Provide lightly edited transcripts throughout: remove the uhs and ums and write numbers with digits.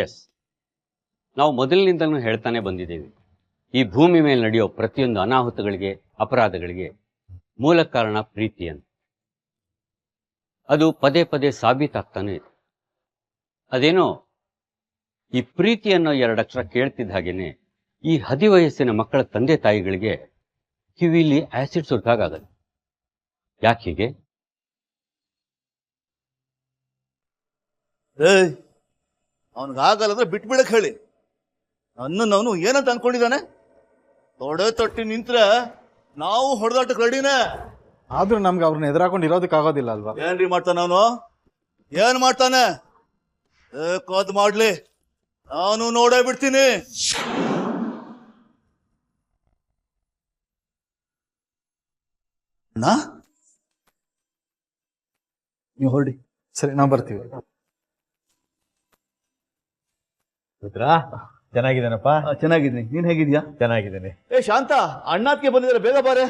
S, ನಾವು ಮೊದಲಿನಿಂದಲೂ ಹೇಳ್ತಾನೆ ಬಂದಿದ್ದೇವೆ, ಈ ಭೂಮಿ ಮೇಲೆ ನಡೆಯೋ ಪ್ರತಿಯೊಂದು ಅನಾಹುತಗಳಿಗೆ, ಅಪರಾಧಗಳಿಗೆ ಮೂಲ ಕಾರಣ ಪ್ರೀತಿ ಅಂತ. ಅದು ಪದೇ ಪದೇ ಸಾಬೀತಾಗ್ತಾನೆ ಇದೆ. ಅದೇನೋ ಈ ಪ್ರೀತಿ ಅನ್ನೋ 2 ಅಕ್ಷರ ಕೇಳ್ತಿದ್ದ ಹಾಗೇನೆ ಈ ಹದಿವಯಸ್ಸಿನ ಮಕ್ಕಳ ತಂದೆ ತಾಯಿಗಳಿಗೆ ಕಿವಿಲಿ ಆಸಿಡ್ ಸುರಿದಾಗದು. ಯಾಕೆ ಹೀಗೆ? ಅವನಿಗಾಗಲ್ಲಂದ್ರೆ ಬಿಟ್ಬಿಡಕ್ ಹೇಳಿ. ಅವನು ಏನಂತ ಅನ್ಕೊಂಡಿದ್ದಾನೆ? ತೊಡೆ ತೊಟ್ಟಿ ನಿಂತ್ರೆ ನಾವು ಹೊಡೆದಾಟಕ್ಕೆ ರೆಡಿನೇ. ಆದ್ರೂ ನಮ್ಗೆ ಅವ್ರನ್ನ ಎದುರಾಕೊಂಡು ಇರೋದಕ್ಕಾಗೋದಿಲ್ಲ ಅಲ್ವಾ? ಏನ್ರಿ ಮಾಡ್ತಾನೆ ಅವನು? ಏನ್ ಮಾಡ್ತಾನೆ? ಕಾದ್ ಮಾಡ್ಲಿ, ನಾನು ನೋಡೇ ಬಿಡ್ತೀನಿ. ನೀವು ಹೊರಡಿ. ಸರಿ, ನಾವು ಬರ್ತೀವಿ. ರುದ್ರಾ, ಚೆನ್ನಾಗಿದ್ದೇನಪ್ಪ? ಚೆನ್ನಾಗಿದ್ದೀನಿ, ನೀನ್ ಹೇಗಿದ್ಯಾ? ಚೆನ್ನಾಗಿದ್ದೇನೆ. ಶಾಂತ, ಅಣ್ಣಾತ್ಗೆ ಬಂದಿದ್ರೆ ಬೇಗ ಬಾರೆ.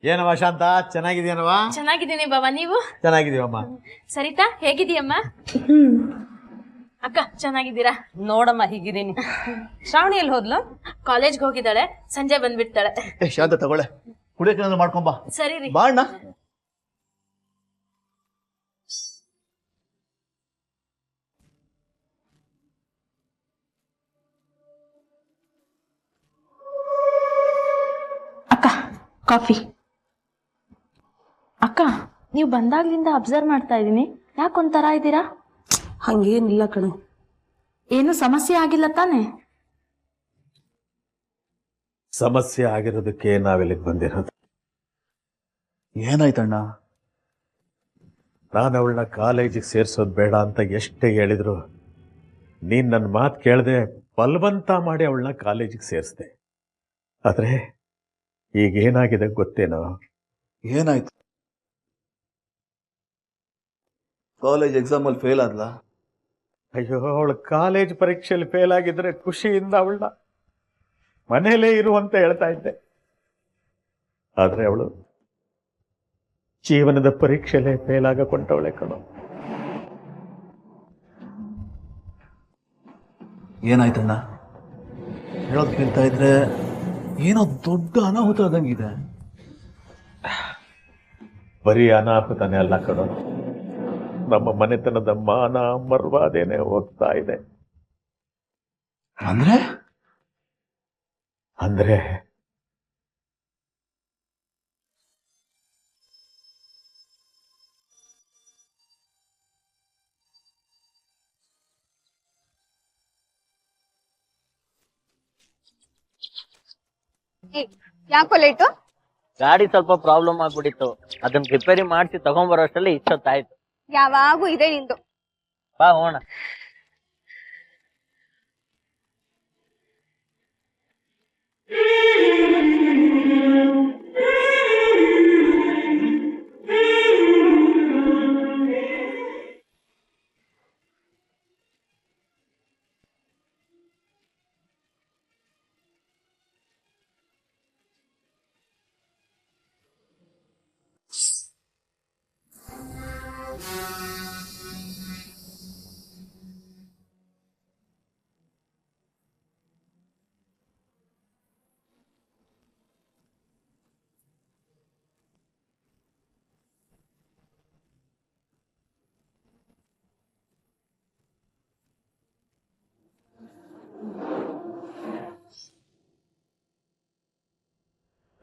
ಏನವ ಶಾಂತ, ಚೆನ್ನಾಗಿದ್ಯಾನವ? ಚೆನ್ನಾಗಿದ್ದೀನಿ ಬಾಬಾ, ನೀವು? ಚೆನ್ನಾಗಿದೀವಮ್ಮ. ಸರಿತಾ ಹೇಗಿದೀಯಮ್ಮ? ಅಕ್ಕ ಚೆನ್ನಾಗಿದ್ದೀರಾ? ನೋಡಮ್ಮ ಹೀಗಿದ್ದೀನಿ. ಶ್ರಾವಣಿ ಎಲ್ಲಿ ಹೋದ್ಲು? ಕಾಲೇಜ್ಗೆ ಹೋಗಿದ್ದಾಳೆ, ಸಂಜೆ ಬಂದ್ಬಿಡ್ತಾಳೆ. ಶಾಂತ ತಗೊಳ್ಳೆ, ಕುಡಿಯಕ್ಕೆ ಮಾಡ್ಕೊಂಬಾ. ಸರಿ ರೀ. ಬಾ ಅಣ್ಣ. ಅಕ್ಕ ಕಾಫಿ. ಅಕ್ಕ, ನೀವು ಬಂದಾಗ್ಲಿಂದ ಅಬ್ಸರ್ವ್ ಮಾಡ್ತಾ ಇದ್ದೀನಿ, ಯಾಕೊಂಥರ ಇದ್ದೀರಾ? ಹಂಗೇನಿಲ್ಲ ಕಣೆ. ಏನು ಸಮಸ್ಯೆ ಆಗಿಲ್ಲ ತಾನೆ? ಸಮಸ್ಯೆ ಆಗಿರೋದಕ್ಕೆ ನಾವಿಲ್ಲಿಗೆ ಬಂದಿರೋದು. ಏನಾಯ್ತಣ್ಣ? ನಾನು ಅವಳನ್ನ ಕಾಲೇಜಿಗೆ ಸೇರ್ಸೋದು ಬೇಡ ಅಂತ ಎಷ್ಟೇ ಹೇಳಿದ್ರು ನೀನು ನನ್ನ ಮಾತು ಕೇಳದೆ ಬಲವಂತ ಮಾಡಿ ಅವಳನ್ನ ಕಾಲೇಜಿಗೆ ಸೇರಿಸ್ದೆ. ಆದರೆ ಈಗೇನಾಗಿದೆ ಗೊತ್ತೇನೋ? ಏನಾಯ್ತು? ಕಾಲೇಜ್ ಎಕ್ಸಾಮಲ್ಲಿ ಫೇಲ್ ಆದ್ಲ? ಅಯ್ಯೋ, ಅವಳು ಕಾಲೇಜ್ ಪರೀಕ್ಷೆಯಲ್ಲಿ ಫೇಲ್ ಆಗಿದ್ರೆ ಖುಷಿಯಿಂದ ಅವಳನ್ನ ಮನೇಲೇ ಇರುವಂತ ಹೇಳ್ತಾ ಇದ್ದೆ. ಆದ್ರೆ ಅವಳು ಜೀವನದ ಪರೀಕ್ಷೆಯಲ್ಲೇ ಫೇಲ್ ಆಗಕೊಂಡವಳೆ ಕಣೋ. ಏನಾಯ್ತಣ್ಣ? ಹೇಳೋದು ಕೇಳ್ತಾ ಇದ್ರೆ ಏನೋ ದೊಡ್ಡ ಅನಾಹುತ ಆದಂಗಿದೆ. ಬರೀ ಅನಾಹುತನೇ ಅಲ್ಲ ಕಣೋ, ನಮ್ಮ ಮನೆತನದ ಮಾನ ಮರ್ವಾದೇನೆ ಹೋಗ್ತಾ ಇದೆ. ಅಂದ್ರೆ ಅಂದ್ರೆ ಯಾಕೋ ಲೇಟು? ಗಾಡಿ ಸ್ವಲ್ಪ ಪ್ರಾಬ್ಲಮ್ ಆಗ್ಬಿಟ್ಟಿತ್ತು, ಅದನ್ನ ರಿಪೇರಿ ಮಾಡಿಸಿ ತಗೊಂಡ್ಬರೋಷ್ಟರಲ್ಲಿ ಇಷ್ಟೊತ್ತಾಯ್ತು. ಯಾವಾಗೂ ಇದೆ ನಿಂದು. ಬಾ ಹೋಣ.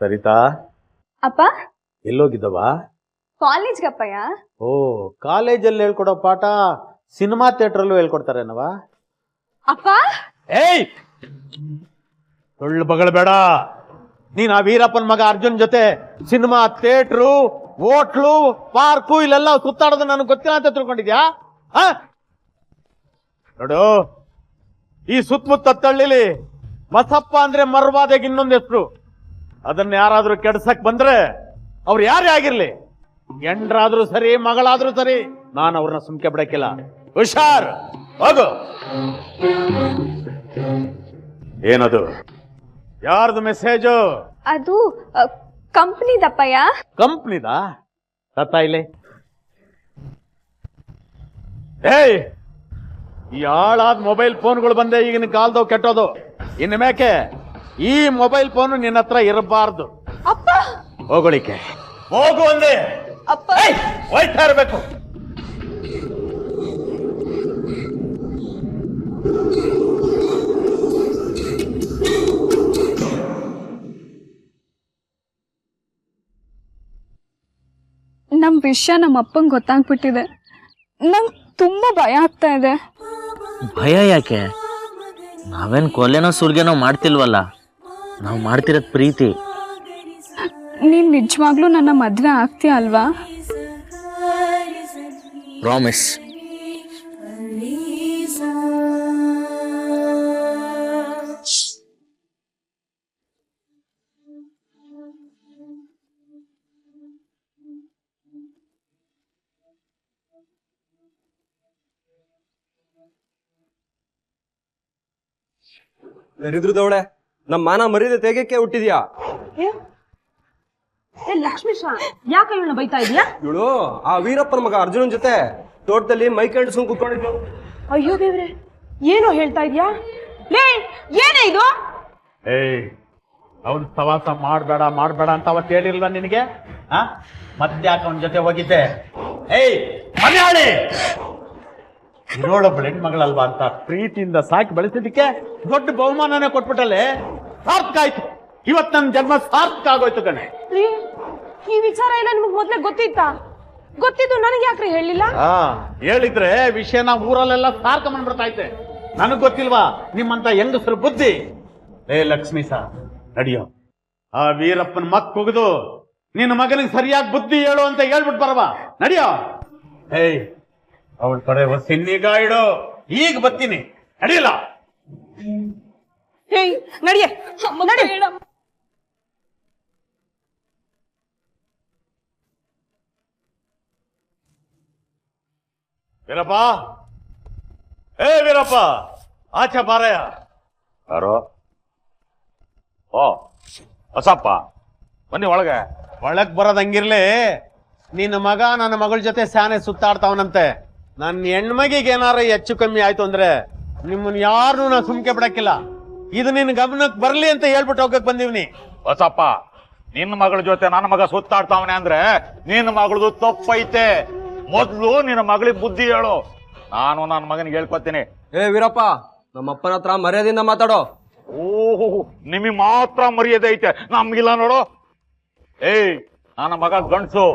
ಸರಿತಾ, ಅಪ್ಪ ಎಲ್ಲೋಗಿದ್ದವ? ಕಾಲೇಜ್ಗಪ್ಪಯ್ಯ. ಓ, ಕಾಲೇಜಲ್ಲಿ ಹೇಳ್ಕೊಡೋ ಪಾಠ ಸಿನಿಮಾ ಥಿಯೇಟ್ರಲ್ಲೂ ಹೇಳ್ಕೊಡ್ತಾರೇನವ? ಅಪ್ಪ ಏಯ್, ಸುಳ್ಳು ಬಗಳಬೇಡ. ನೀನ್ ಆ ವೀರಪ್ಪನ ಮಗ ಅರ್ಜುನ್ ಜೊತೆ ಸಿನಿಮಾ ಥಿಯೇಟ್ರು, ಹೋಟ್ಲು, ಪಾರ್ಕು ಇಲ್ಲೆಲ್ಲ ಸುತ್ತಾಡೋದು ನನಗೆ ಗೊತ್ತಿಲ್ಲ ಅಂತ ತಿಳ್ಕೊಂಡಿದ್ಯಾ? ನೋಡು, ಈ ಸುತ್ತಮುತ್ತ ತಳ್ಳಿಲಿ ಮಸಪ್ಪ ಅಂದ್ರೆ ಮರ್ವಾದೆಗೆ ಇನ್ನೊಂದು ಹೆಸರು. ಅದನ್ನ ಯಾರಾದ್ರೂ ಕೆಡ್ಸಕ್ ಬಂದ್ರೆ ಅವ್ರು ಯಾರೇ ಆಗಿರ್ಲಿ, ಎಂಡ್ರಾದ್ರೂ ಸರಿ, ಮಗಳಾದ್ರೂ ಸರಿ, ನಾನು ಅವ್ರನ್ನ ಸುಮ್ಕೆ ಬಿಡಕ್ಕಿಲ್ಲ. ಹುಷಾರ್, ಹೋಗು. ಏನದು? ಯಾರ್ದು ಮೆಸೇಜು? ಅದು ಕಂಪ್ನಿದಪ್ಪಯ್ಯ. ಕಂಪ್ನಿದ? ತತ್ತ ಇಲ್ಲಿ. ಏಯ್, ಈ ಹಾಳಾದ ಮೊಬೈಲ್ ಫೋನ್ಗಳು ಬಂದೆ ಈಗಿನ ಕಾಲದವು ಕೆಟ್ಟೋದು. ಇನ್ನು ಮೇಕೆ ಈ ಮೊಬೈಲ್ ಫೋನ್ ನಿನ್ನ ಹತ್ರ ಇರಬಾರ್ದು. ಅಪ್ಪ ಹೋಗಳಿಕೆ ಹೋಗು ಅಂದೆ. ಅಪ್ಪ ಏಯ್, ಹೋಯ್ತಾ ಇರ್ಬೇಕು. ನಮ್ಮ ವಿಷಯ ನಮ್ಮ ಅಪ್ಪಂಗೆ ಗೊತ್ತಾಗ್ಬಿಟ್ಟಿದೆ. ನಂಗೆ ತುಂಬ ಭಯ ಆಗ್ತಾ ಇದೆ. ಭಯ ಯಾಕೆ? ನಾವೇನ್ ಕೊಲೆನೋ ಸುಲ್ಗೆನೋ ಮಾಡ್ತಿಲ್ವಲ್ಲ, ನಾವು ಮಾಡ್ತಿರೋದ್ ಪ್ರೀತಿ. ನೀನು ನಿಜವಾಗ್ಲೂ ನನ್ನ ಮದುವೆ ಆಗ್ತೀಯ ಅಲ್ವಾ? ಪ್ರಾಮಿಸ್. ದರಿದ್ರದವಳೆ, ನಮ್ಮ ಮಾನ ಮರ್ಯಾದೆ ತೆಗೆಕ್ಕೆ ಹುಟ್ಟಿದ್ಯಾ ಲಕ್ಷ್ಮೀಶ, ಯಾಕೆ ಇವಳನ್ನ ಬೈತಾ ಇದೀಯಾ? ಇವಳು ಆ ವೀರಪ್ಪನ ಮಗ ಅರ್ಜುನನ್ ಜೊತೆ ತೋಟದಲ್ಲಿ ಮೈಕಂಡು ಸುಮ್ ಕುತ್ಕೊಂಡಿದ್ಲು. ಅಯ್ಯೋ ದೇವ್ರೆ, ಏನೋ ಹೇಳ್ತಾ ಇದೀಯಾ? ಲೇ, ಏನೇ ಇದು? ಏಯ್, ಅವನ್ ಸವಾಸ ಮಾಡ್ಬೇಡ ಮಾಡ್ಬೇಡ ಅಂತ ಅವತ್ತು ಹೇಳಿಲ್ವ ನಿನಗೆ? ಮತ್ತೆ ಯಾಕೆ ಅವನ ಜೊತೆ ಹೋಗಿದ್ದೆ? ಏಯ್ ಮನೆಯಾಳಿ, ಇರೋಳೊಬ್ಬಳು ಹೆಣ್ಮಗಳಲ್ವಾ ಅಂತ ಪ್ರೀತಿಯಿಂದ ಸಾಕಿ ಬೆಳೆಸಿದ್ದಕ್ಕೆ ದೊಡ್ಡ ಬಹುಮಾನನೇ ಕೊಟ್ಬಿಟ್ಟಲ್ಲೇ. ಸಾರ್ಥಕ ಆಯ್ತು, ಇವತ್ತು ನನ್ನ ಜನ್ಮ ಸಾರ್ಥಕ ಆಗೋಯ್ತು ಕಣೆ. ಈ ವಿಚಾರ ಎಲ್ಲ ನಿಮ್ಗೆ ಮೊದ್ಲೇ ಗೊತ್ತಿತ್ತಾ? ಗೊತ್ತಿದ್ದು ನನಗೆ ಯಾಕ್ರಿ ಹೇಳಿಲ್ಲ? ಹೇಳಿದ್ರೆ ವಿಷಯನ ಊರಲ್ಲೆಲ್ಲ ಸಾರ್ಕೊಂಡ್ಬಿಡ್ತಾ ಇದ್ದೆ. ನನಗ್ ಗೊತ್ತಿಲ್ವಾ ನಿಮ್ಮಂತ ಹೆಂಗಸರು ಬುದ್ಧಿ? ಏ ಲಕ್ಷ್ಮೀ ಸಾ, ನಡಿಯೋ. ಆ ವೀರಪ್ಪನ ಮಕ್ ಕುಗಿದು ನಿನ್ನ ಮಗನಿಗೆ ಸರಿಯಾಗಿ ಬುದ್ಧಿ ಹೇಳು ಅಂತ ಹೇಳ್ಬಿಟ್ಟು ಬರವಾ, ನಡಿಯೋ. ಏಯ್, ಅವಳ ಕಡೆ ಸಿನ್ನಿಗ ಇಡು, ಈಗ ಬರ್ತೀನಿ, ನಡಿಯಲ್ಲ. ಹೇಯ್, ನಡಿಯೇ, ನಡಿ. ವೀರಪ್ಪ, ಏ ವೀರಪ್ಪ, ಆಚೆ ಬಾರಯ್ಯ. ಯಾರೋ? ಓ ಹೊಸಪ್ಪ, ಬನ್ನಿ ಒಳಗೆ. ಒಳಗ್ ಬರೋದಂಗಿರ್ಲಿ, ನಿನ್ನ ಮಗ ನನ್ನ ಮಗಳ ಜೊತೆ ಸ್ಯಾನೆ ಸುತ್ತಾಡ್ತಾವನಂತೆ. ನನ್ನ ಹೆಣ್ಮಗಿಗೆ ಏನಾರ ಹೆಚ್ಚು ಕಮ್ಮಿ ಆಯ್ತು ಅಂದ್ರೆ ನಿಮ್ಮನ್ನ ಯಾರನ್ನೂ ನಾ ಸುಮ್ಕೆ ಬಿಡಕ್ಕಿಲ್ಲ. ಇದು ನಿನ್ನ ಗಮನಕ್ಕೆ ಬರ್ಲಿ ಅಂತ ಹೇಳ್ಬಿಟ್ಟು ಹೋಗಕ್ ಬಂದಿವ್ನಿ. ಹೊಸಪ್ಪ, ನಿನ್ನ ಮಗಳ ಜೊತೆ ನನ್ನ ಮಗ ಸುತ್ತಾಡ್ತಾವನೆ ಅಂದ್ರೆ ನಿನ್ನ ಮಗಳದು ತಪ್ಪೈತೆ. ಮೊದ್ಲು ನಿನ್ನ ಮಗಳಿಗೆ ಬುದ್ಧಿ ಹೇಳು, ನಾನು ನನ್ನ ಮಗನಿಗೆ ಹೇಳ್ಕೊತೀನಿ. ಏ ವೀರಪ್ಪ, ನಮ್ಮ ಅಪ್ಪನ ಹತ್ರ ಮರ್ಯಾದೆಯಿಂದ ಮಾತಾಡೋ. ಓಹೋ, ನಿಮಗ್ ಮಾತ್ರ ಮರ್ಯಾದೆ ಐತೆ, ನಮ್ಗಿಲ್ಲ ನೋಡು. ಏಯ್, ನನ್ನ ಮಗ ಗಂಡ್ಸು,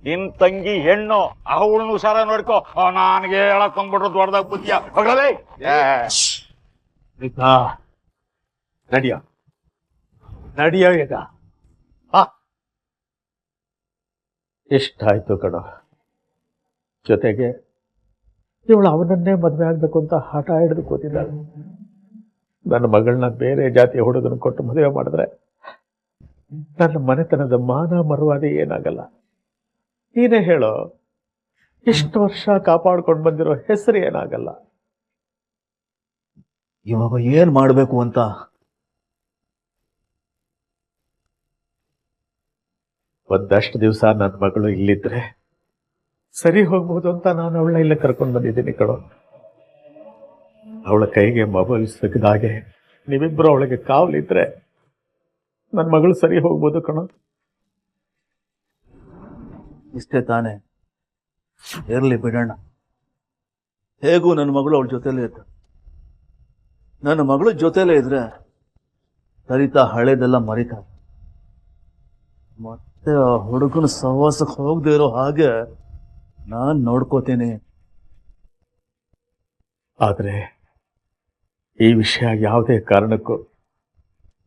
ನಿನ್ ತಂಗಿ ಹೆಣ್ಣು, ಅವಳನ್ನು ಹುಷಾರ ನೋಡ್ಕೋ. ನನಗೆ ಹೇಳಕ್ ಬಂದ್ಬಿಟ್ರು ದೊಡ್ಡದಾಗ ಬುದ್ಧಿಯ ಹೋಗಲೇ. ನಡಿಯೋ ನಡಿಯೋ ಈಗ. ಎಷ್ಟಾಯ್ತು ಕಣೋ. ಜೊತೆಗೆ ಇವಳು ಅವನನ್ನೇ ಮದುವೆ ಆಗ್ಬೇಕು ಅಂತ ಹಠ ಹಿಡಿದು ಕೂತಿದ್ದಾಳೆ. ನನ್ನ ಮಗಳನ್ನ ಬೇರೆ ಜಾತಿಯ ಹುಡುಗನ ಕೊಟ್ಟು ಮದುವೆ ಮಾಡಿದ್ರೆ ನನ್ನ ಮನೆತನದ ಮಾನ ಮರ್ಯಾದೆ ಏನಾಗಲ್ಲ? ನೀನೇ ಹೇಳೋ, ಇಷ್ಟು ವರ್ಷ ಕಾಪಾಡ್ಕೊಂಡು ಬಂದಿರೋ ಹೆಸರು ಏನಾಗಲ್ಲ? ಇವಾಗ ಏನ್ ಮಾಡ್ಬೇಕು ಅಂತ ಒಂದಷ್ಟು ದಿವಸ ನನ್ನ ಮಗಳು ಇಲ್ಲಿದ್ರೆ ಸರಿ ಹೋಗ್ಬೋದು ಅಂತ ನಾನು ಅವಳನ್ನ ಇಲ್ಲೇ ಕರ್ಕೊಂಡು ಬಂದಿದ್ದೀನಿ ಕಣೋ. ಅವಳ ಕೈಗೆ ಮೊಬೈಲ್ ಸಿಕ್ಕದಾಗೆ ನೀವಿಬ್ರು ಅವಳಿಗೆ ಕಾವಲಿದ್ರೆ ನನ್ನ ಮಗಳು ಸರಿ ಹೋಗ್ಬೋದು ಕಣೋ. ಇಷ್ಟೇ ತಾನೆ, ಇರ್ಲಿ ಬಿಡೋಣ. ಹೇಗೂ ನನ್ನ ಮಗಳು ಅವಳ ಜೊತೆಲೇ ಇದ್ದ. ನನ್ನ ಮಗಳು ಜೊತೆಲೇ ಇದ್ರೆ ಸರಿತಾ ಹಳೇದೆಲ್ಲ ಮರಿತಾ, ಮತ್ತೆ ಆ ಹುಡುಗನ ಸಹವಾಸಕ್ಕೆ ಹೋಗದೆ ಇರೋ ಹಾಗೆ ನಾನ್ ನೋಡ್ಕೋತೀನಿ. ಆದ್ರೆ ಈ ವಿಷಯ ಯಾವುದೇ ಕಾರಣಕ್ಕೂ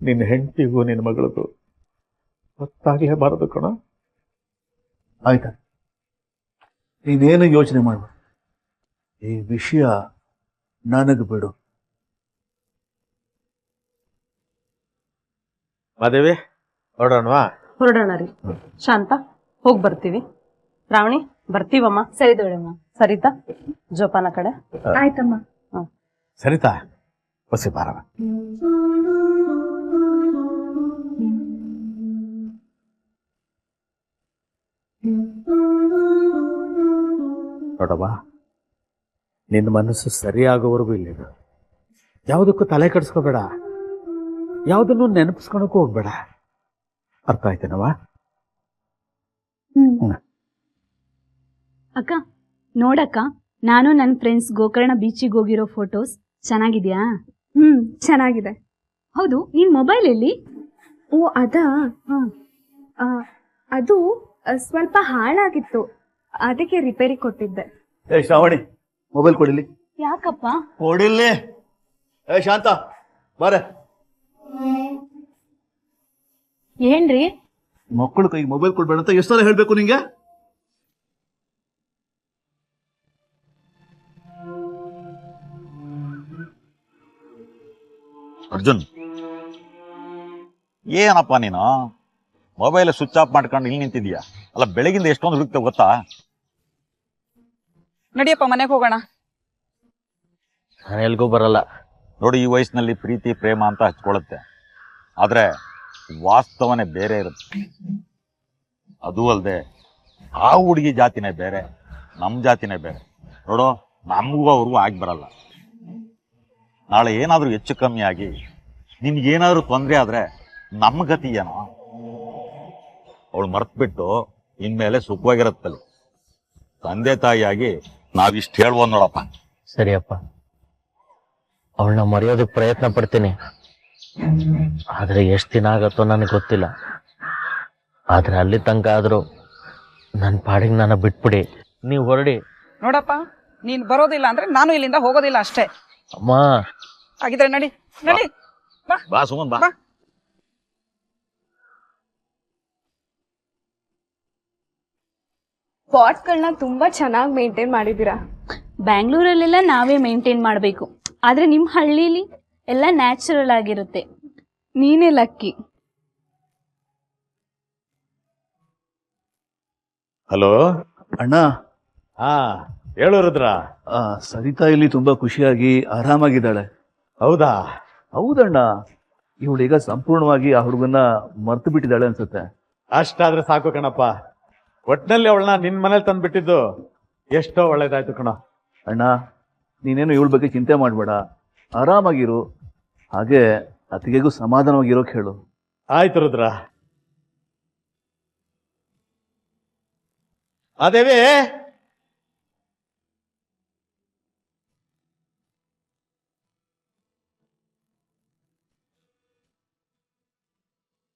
ನಿನ್ನ ಹೆಂಡತಿಗೂ ನಿನ್ನ ಮಗಳಿಗೂ ಗೊತ್ತಾಗ್ಲೇಬಾರದು ಕಣ. ಆಯ್ತಾ, ನೀನೇನು ಯೋಚನೆ ಮಾಡ್ಬೇಡ. ಈ ವಿಷಯ ನನಗೆ ಬಿಡು. ಮಾದೇವಿ, ಹೊರಡೋಣವಾ? ಹೊರಡೋಣ ರೀ. ಶಾಂತ, ಹೋಗ್ ಬರ್ತೀವಿ. ರಾವಣಿ, ಬರ್ತೀವಮ್ಮ. ಸರಿ ದೊಡಮ್ಮ. ಸರಿತಾ, ಜೋಪಾನ ಕಡೆ. ಆಯ್ತಮ್ಮ. ಸರಿತಾ, ಬಸಿ ಬಾರವ. ನೋಡವ್ವ, ನಿನ್ನ ಮನಸ್ಸು ಸರಿಯಾಗೋವರೆಗೂ ಇಲ್ಲಿದು. ಯಾವುದಕ್ಕೂ ತಲೆ ಕೆಡಿಸ್ಕೋಬೇಡ, ಯಾವುದನ್ನು ನೆನಪಿಸ್ಕೊಳಕ್ಕೂ ಹೋಗ್ಬೇಡ. ಅರ್ಥ ಆಯ್ತೇನವ? ಅಕ್ಕ ನೋಡಕ್ಕ, ನಾನು ನನ್ನ ಫ್ರೆಂಡ್ಸ್ ಗೋಕರ್ಣ ಬೀಚಿಗೆ ಹೋಗಿರೋ ಫೋಟೋಸ್ ಚೆನ್ನಾಗಿದ್ಯಾ? ಚೆನ್ನಾಗಿದೆ. ಹೌದು, ನಿನ್ ಮೊಬೈಲ್ ಎಲ್ಲಿ? ಓ ಅದಾ, ಅದು ಸ್ವಲ್ಪ ಹಾಳಾಗಿತ್ತು, ಅದಕ್ಕೆ ರಿಪೇರಿ ಕೊಟ್ಟಿದ್ದೆ. ಶ್ರಾವಣಿ, ಮೊಬೈಲ್ ಕೊಡಿಲಿ. ಯಾಕಪ್ಪ? ಕೊಡಿಲ್ಲಿ. ಶಾಂತ ಬಾರೆ. ಏನ್ರಿ? ಮಕ್ಕಳು ಕೈಗೆ ಮೊಬೈಲ್ ಕೊಡ್ಬೇಡ ಅಂತ ಎಷ್ಟು ಸಲ ಹೇಳ್ಬೇಕು ನಿಂಗೆ? ಅರ್ಜುನ್, ಏನಪ್ಪ ನೀನು ಮೊಬೈಲ್ ಸ್ವಿಚ್ ಆಫ್ ಮಾಡ್ಕೊಂಡು ಇಲ್ಲಿ ನಿಂತಿದ್ಯಾ? ಅಲ್ಲ, ಬೆಳಗಿಂದ ಎಷ್ಟೊಂದು ಹುಡುಕ್ತೇವೆ ಗೊತ್ತಾ? ನಡಿಯಪ್ಪ ಮನೆಗೆ ಹೋಗೋಣ. ನಾನು ಎಲ್ಗೂ ಬರಲ್ಲ. ನೋಡಿ, ಈ ವಯಸ್ಸಿನಲ್ಲಿ ಪ್ರೀತಿ ಪ್ರೇಮ ಅಂತ ಹಚ್ಕೊಳ್ಳುತ್ತೆ, ಆದ್ರೆ ವಾಸ್ತವನೇ ಬೇರೆ ಇರುತ್ತೆ. ಅದೂ ಅಲ್ಲದೆ ಆ ಹುಡುಗಿ ಜಾತಿನೇ ಬೇರೆ, ನಮ್ಮ ಜಾತಿನೇ ಬೇರೆ. ನೋಡೋ, ನಮಗೂ ಅವ್ರಿಗೂ ಆಗಿ ಬರಲ್ಲ. ನಾಳೆ ಏನಾದರೂ ಹೆಚ್ಚು ಕಮ್ಮಿ ಆಗಿ ನಿನ್ಗೇನಾದ್ರೂ ತೊಂದರೆ ಆದ್ರೆ ನಮ್ಮ ಗತಿ ಏನೋ? ಅವಳು ಮರ್ತ್ಬಿಟ್ಟು ಇನ್ಮೇಲೆ ಸುಖವಾಗಿರತ್ತಲ್ಲಿ. ತಂದೆ ತಾಯಿಯಾಗಿ ನಾವಿಷ್ಟು ಹೇಳ್ಬೋದು ನೋಡಪ್ಪ. ಸರಿಯಪ್ಪ, ಅವಳನ್ನ ಮರೆಯೋದಕ್ಕೆ ಪ್ರಯತ್ನ ಪಡ್ತೀನಿ. ಆದ್ರೆ ಎಷ್ಟು ದಿನ ಆಗತ್ತೋ ನನಗೆ ಗೊತ್ತಿಲ್ಲ. ಆದ್ರೆ ಅಲ್ಲಿ ತನಕ ಆದ್ರೂ ನನ್ನ ಪಾಡಿಗೆ ನನ್ನ ಬಿಟ್ಬಿಡಿ, ನೀವು ಹೊರಡಿ. ನೋಡಪ್ಪ, ನೀನ್ ಬರೋದಿಲ್ಲ ಅಂದ್ರೆ ನಾನು ಇಲ್ಲಿಂದ ಹೋಗೋದಿಲ್ಲ ಅಷ್ಟೇ. ಅಮ್ಮ, ಹಾಗಿದ್ರೆ ನಡಿ ನಡಿ. ಬಾ ಸುಮನ್, ಬಾ. ಪಾಟ್ಸ್ಗಳನ್ನ ತುಂಬಾ ಚೆನ್ನಾಗಿ ಮೇಂಟೈನ್ ಮಾಡಿದ್ದೀರಾ. ಬ್ಯಾಂಗ್ಳೂರಲ್ಲೆಲ್ಲ ನಾವೇ ಮೇಂಟೈನ್ ಮಾಡಬೇಕು, ಆದರೆ ನಿಮ್ಮ ಹಳ್ಳೀಲಿ ಎಲ್ಲ ನ್ಯಾಚುರಲ್ ಆಗಿರುತ್ತೆ. ನೀನೇ ಲಕ್ಕಿ. ಹಲೋ ಅಣ್ಣ, ಹೇಳು ರುದ್ರ. ಸರಿತಾ ಇಲ್ಲಿ ತುಂಬಾ ಖುಷಿಯಾಗಿ ಆರಾಮಾಗಿದ್ದಾಳೆ. ಹೌದಾ? ಹೌದಣ್ಣ, ಇವಳೀಗ ಸಂಪೂರ್ಣವಾಗಿ ಆ ಹುಡುಗನ್ನ ಮರ್ತು ಬಿಟ್ಟಿದ್ದಾಳೆ ಅನ್ಸುತ್ತೆ. ಅಷ್ಟಾದ್ರೆ ಸಾಕು ಕಣಪ್ಪ. ಒಟ್ನಲ್ಲಿ ಅವಳನ್ನ ನಿನ್ ಮನೇಲಿ ತಂದ್ಬಿಟ್ಟಿದ್ದು ಎಷ್ಟೋ ಒಳ್ಳೇದಾಯ್ತು ಕಣ. ಅಣ್ಣ, ನೀನೇನು ಇವಳ ಬಗ್ಗೆ ಚಿಂತೆ ಮಾಡಬೇಡ, ಆರಾಮಾಗಿರು. ಹಾಗೆ ಅತ್ತಿಗೆಗೂ ಸಮಾಧಾನವಾಗಿರೋಕೆ ಹೇಳು. ಆಯ್ತು ರುದ್ರ. ಅದೇವೇ